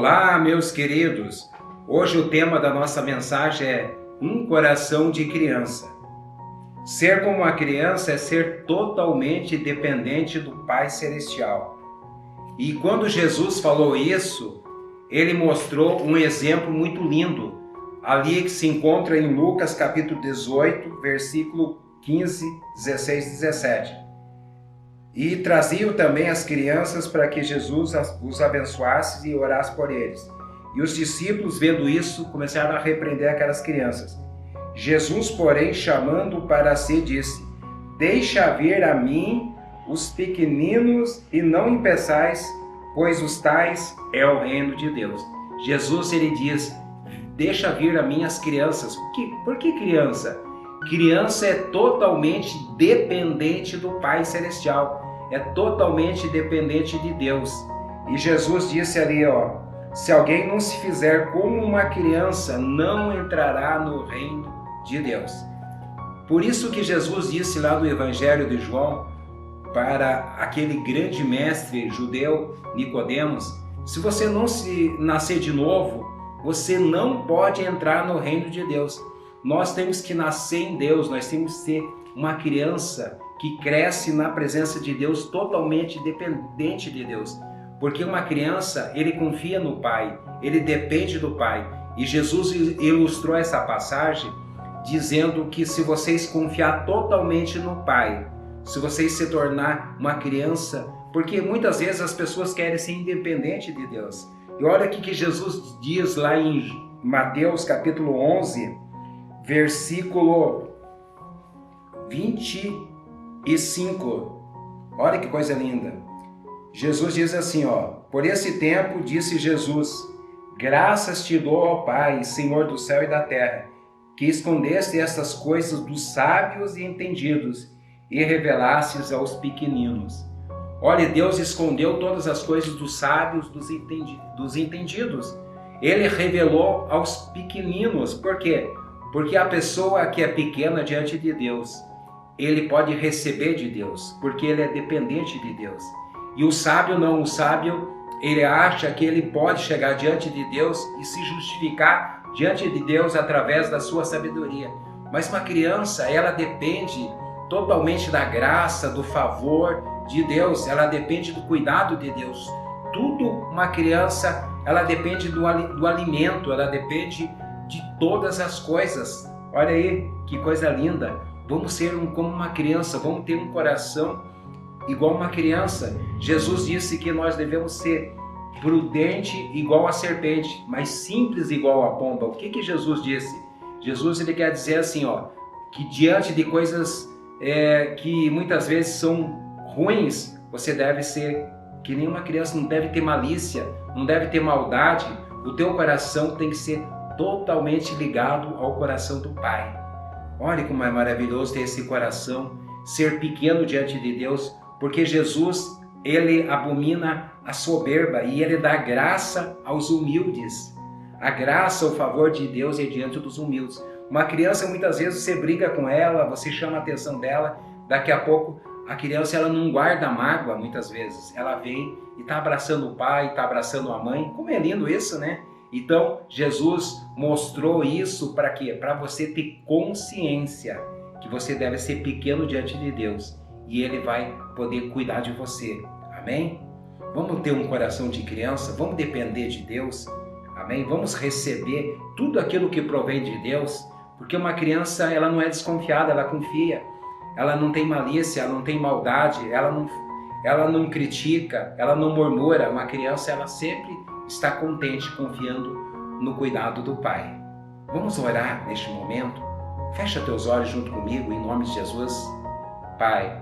Olá, meus queridos! Hoje o tema da nossa mensagem é um coração de criança. Ser como uma criança é ser totalmente dependente do Pai Celestial. E quando Jesus falou isso, ele mostrou um exemplo muito lindo, ali que se encontra em Lucas capítulo 18, versículo 15, 16 e 17. E traziam também as crianças para que Jesus os abençoasse e orasse por eles. E os discípulos, vendo isso, começaram a repreender aquelas crianças. Jesus, porém, chamando para si, disse: Deixa vir a mim os pequeninos e não impeçais, pois os tais é o reino de Deus. Jesus, ele diz: Deixa vir a mim as crianças. Por que criança? Criança é totalmente dependente do Pai Celestial. É totalmente dependente de Deus. E Jesus disse ali, se alguém não se fizer como uma criança, não entrará no reino de Deus. Por isso que Jesus disse lá no Evangelho de João, para aquele grande mestre judeu, Nicodemos, se você não se nascer de novo, você não pode entrar no reino de Deus. Nós temos que nascer em Deus, nós temos que ser uma criança que cresce na presença de Deus, totalmente dependente de Deus. Porque uma criança, ele confia no Pai, ele depende do Pai. E Jesus ilustrou essa passagem dizendo que se vocês confiar totalmente no Pai, se vocês se tornar uma criança, porque muitas vezes as pessoas querem ser independentes de Deus. E olha o que Jesus diz lá em Mateus capítulo 11, versículo 25. Olha que coisa linda. Jesus diz assim, por esse tempo disse Jesus: Graças te dou, ó Pai, Senhor do céu e da terra, que escondeste estas coisas dos sábios e entendidos e revelastes aos pequeninos. Olha, Deus escondeu todas as coisas dos sábios, dos entendidos. Ele revelou aos pequeninos. Por quê? Porque a pessoa que é pequena diante de Deus, ele pode receber de Deus, porque ele é dependente de Deus. E o sábio não, o sábio, ele acha que ele pode chegar diante de Deus e se justificar diante de Deus através da sua sabedoria. Mas uma criança, ela depende totalmente da graça, do favor de Deus, ela depende do cuidado de Deus. Tudo, uma criança, ela depende do alimento, ela depende de todas as coisas. Olha aí, que coisa linda. Vamos ser como uma criança, vamos ter um coração igual uma criança. Jesus disse que nós devemos ser prudente igual a serpente, mas simples igual a pomba. O que Jesus disse? Jesus, ele quer dizer assim, que diante de coisas que muitas vezes são ruins, você deve ser que nem uma criança, não deve ter malícia, não deve ter maldade. O teu coração tem que ser totalmente ligado ao coração do Pai. Olha como é maravilhoso ter esse coração, ser pequeno diante de Deus, porque Jesus, ele abomina a soberba e ele dá graça aos humildes. A graça, o favor de Deus é diante dos humildes. Uma criança, muitas vezes você briga com ela, você chama a atenção dela, daqui a pouco a criança, ela não guarda mágoa muitas vezes. Ela vem e está abraçando o pai, está abraçando a mãe. Como é lindo isso, né? Então, Jesus mostrou isso para quê? Para você ter consciência que você deve ser pequeno diante de Deus e Ele vai poder cuidar de você. Amém? Vamos ter um coração de criança, vamos depender de Deus. Amém? Vamos receber tudo aquilo que provém de Deus, porque uma criança, ela não é desconfiada, ela confia. Ela não tem malícia, ela não tem maldade, ela não critica, ela não murmura. Uma criança, ela sempre está contente, confiando no cuidado do Pai. Vamos orar neste momento? Fecha teus olhos junto comigo, em nome de Jesus. Pai,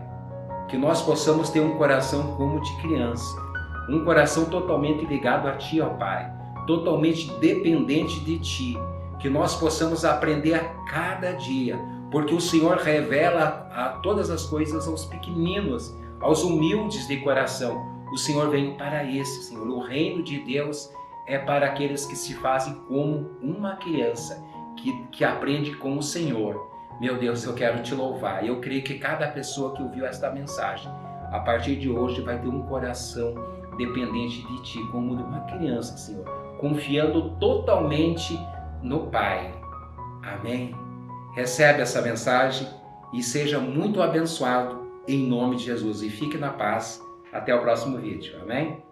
que nós possamos ter um coração como de criança, um coração totalmente ligado a Ti, ó Pai, totalmente dependente de Ti, que nós possamos aprender a cada dia, porque o Senhor revela a todas as coisas aos pequeninos, aos humildes de coração. O Senhor vem para esse, Senhor. O reino de Deus é para aqueles que se fazem como uma criança, que aprende com o Senhor. Meu Deus, eu quero Te louvar. Eu creio que cada pessoa que ouviu esta mensagem, a partir de hoje, vai ter um coração dependente de Ti, como de uma criança, Senhor. confiando totalmente no Pai. Amém? Recebe essa mensagem e seja muito abençoado em nome de Jesus. E fique na paz. Até o próximo vídeo. Amém?